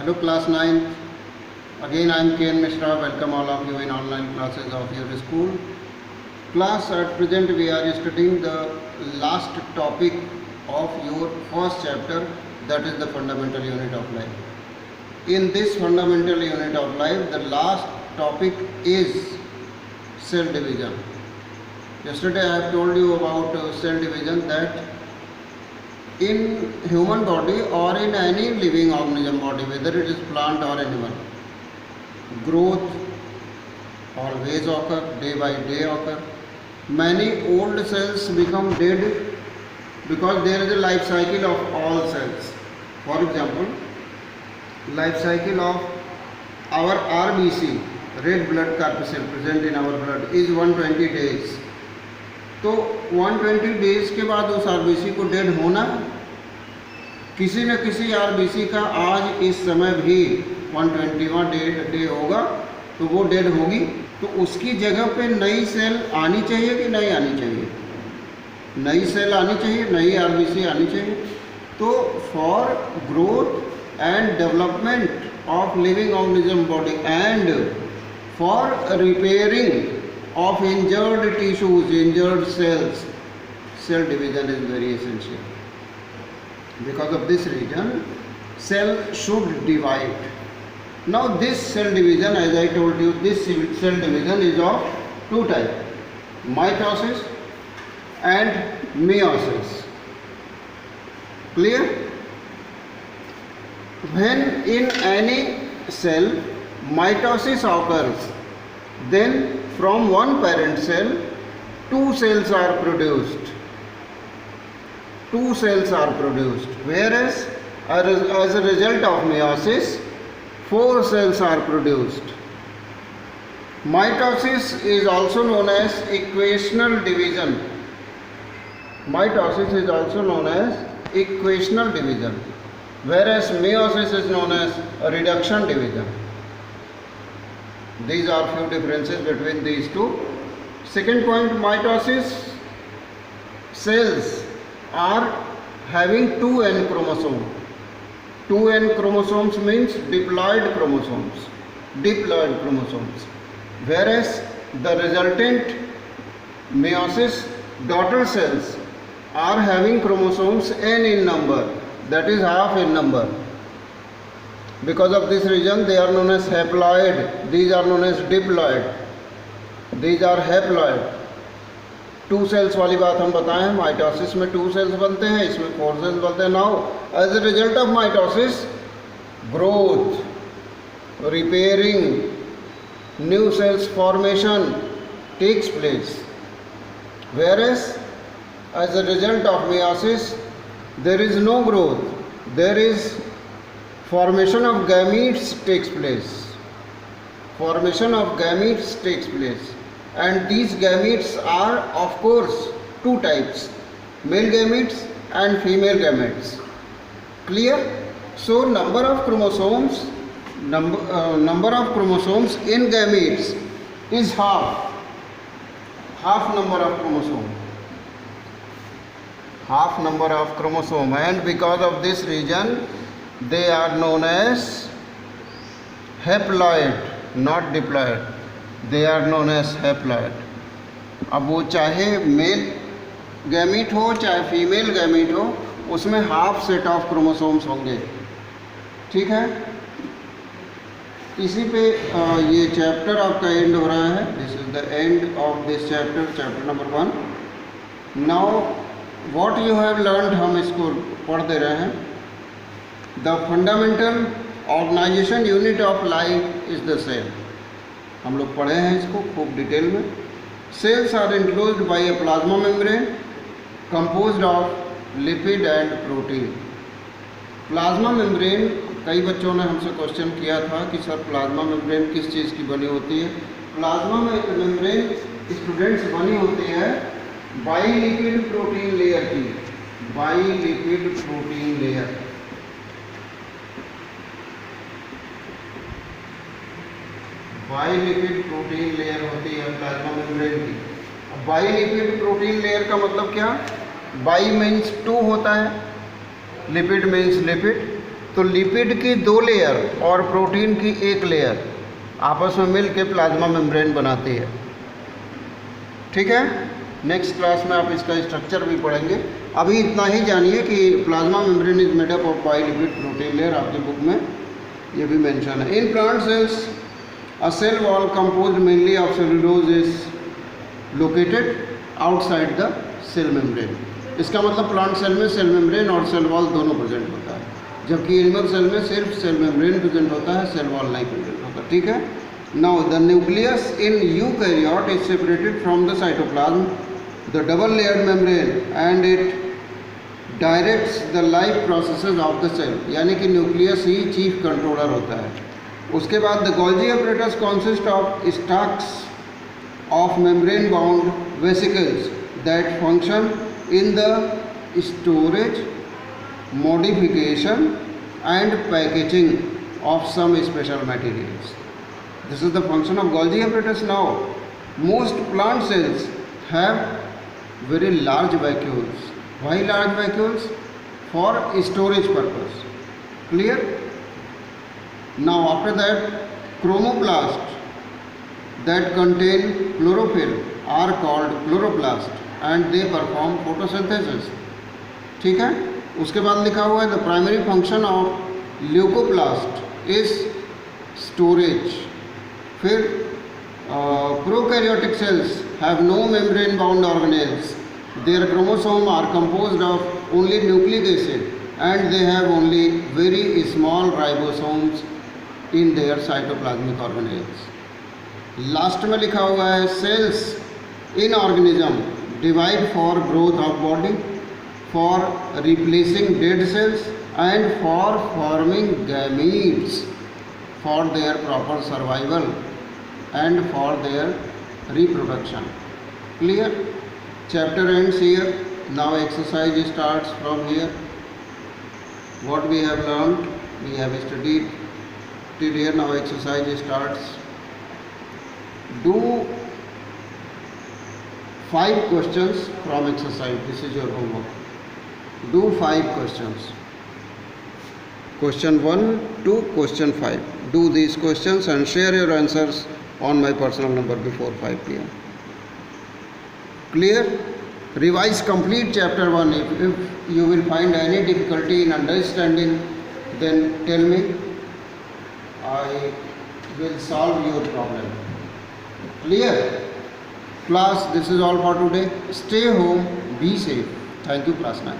Hello class 9th. Again I am Ken Mishra. Welcome all of you in online classes of your school. Class, at present we are studying the last topic of your first chapter, that is the fundamental unit of life. In this fundamental unit of life, the last topic is cell division. Yesterday I have told you about cell division, that in human body or in any living organism body, whether it is plant or animal, growth always occur, day by day occur. Many old cells become dead because there is a life cycle of all cells. For example, life cycle of our RBC, red blood corpuscle, present in our blood, is 120 days. तो 120 days के बाद उस RBC को dead होना, किसी न किसी RBC का आज इस समय भी 120वां डे होगा तो वो डेड होगी, तो उसकी जगह पे नई सेल आनी चाहिए कि नहीं आनी चाहिए? नई सेल आनी चाहिए, नई आरबीसी आनी चाहिए. तो for growth and development of living organism body and for repairing of injured tissues, injured cells, cell division is very essential. Because of this reason, cell should divide. Now this cell division, as I told you, this cell division is of two types, mitosis and meiosis. Clear? When in any cell mitosis occurs, then from one parent cell, two cells are produced. Two cells are produced. Whereas, as a result of meiosis, four cells are produced. Mitosis is also known as equational division. Mitosis is also known as equational division. Whereas meiosis is known as reduction division. These are few differences between these two. Second point, mitosis cells are having 2n chromosomes. 2n chromosomes means diploid chromosomes. Diploid chromosomes. Whereas the resultant meiosis daughter cells are having chromosomes n in number, that is half in number. Because of this reason they are known as haploid, these are known as diploid, these are haploid. Two cells वाली बात हम बताएं हैं, mitosis में 2 sales बनते हैं, इसमें 4 cells बनते हैं. Now as a result of mitosis, growth, repairing, new cells formation takes place. Whereas as a result of meiosis there is no growth, there is formation of gametes takes place. Formation of gametes takes place, and these gametes are of course two types, male gametes and female gametes. Clear? So number of chromosomes in gametes is half number of chromosome, and because of this reason they are known as haploid, not diploid. They are known as haploid. अब वो चाहे male gamete हो चाहे female gamete हो, उसमें half set of chromosomes होंगे. ठीक है? इसी पे ये चैप्टर आपका एंड हो रहा है. This is the end of this chapter, chapter number 1. Now what you have learned, हम इसको पढ़ दे रहे हैं. The fundamental organisation unit of life is the cell. हम लोग पढ़े हैं इसको खूब डिटेल में. Cells are enclosed by a plasma membrane composed of lipid and protein. Plasma membrane, कई बच्चों ने हमसे क्वेश्चन किया था कि सर प्लाज्मा मेम्ब्रेन किस चीज़ की बनी होती है. प्लाज्मा मेम्ब्रेन स्टूडेंट्स बनी होती है बाइलिपिड प्रोटीन लेयर की. Bilipid protein layer. Bilipid protein layer होती है प्लाज्मा मेम्ब्रेन की. बाइलिपिड प्रोटीन लेयर का मतलब क्या? बाई मीन्स 2 होता है, लिपिड मीन्स लिपिड, तो लिपिड की 2 लेयर और प्रोटीन की 1 लेयर आपस में मिल के प्लाज्मा मेम्ब्रेन बनाती है। ठीक है, नेक्स्ट क्लास में आप इसका स्ट्रक्चर भी पढ़ेंगे। अभी इतना ही जानिए कि plasma membrane is made up of bilipid protein layer, आपकी बुक में ये भी मेंशन है। In plant cells a cell wall composed mainly of cellulose is located outside the cell membrane. इसका मतलब प्लांट सेल में सेल मेम्ब्रेन और cell wall दोनों प्रेजेंट होता है, जबकि एनिमल सेल में सिर्फ सेल मेम्ब्रेन प्रेजेंट होता है, सेल वॉल नहीं प्रेजेंट होता। ठीक है, now the nucleus in eukaryote is separated from the cytoplasm, the double layered membrane and it directs the life processes of the cell, यानी कि न्यूक्लियस ही चीफ कंट्रोलर होता है। उसके बाद the Golgi apparatus consist of stacks of membrane bound vesicles that function in the storage, modification and packaging of some special materials. This is the function of Golgi apparatus. Now, most plant cells have very large vacuoles. Why large vacuoles? For storage purpose. Clear? Now, after that, chromoplasts that contain chlorophyll are called chloroplast and they perform photosynthesis. ठीक है, उसके बाद लिखा हुआ है the primary function of leucoplast is storage. फिर prokaryotic cells have no membrane bound organelles, their chromosome are composed of only nucleic acid and they have only very small ribosomes in their cytoplasmic organelles. Last में लिखा हुआ है cells in organism divide for growth of body, for replacing dead cells and for forming gametes for their proper survival and for their reproduction. Clear? Chapter ends here. Now exercise starts from here. What we have learned, we have studied till here. Now exercise starts. Do 5 questions from exercise. This is your homework. Do 5 questions. Question 1 to question 5. Do these questions and share your answers on my personal number before 5 p.m. Clear? Revise complete chapter 1. If you will find any difficulty in understanding, then tell me. I will solve your problem. Clear? Class, this is all for today. Stay home, be safe. Thank you, class 9.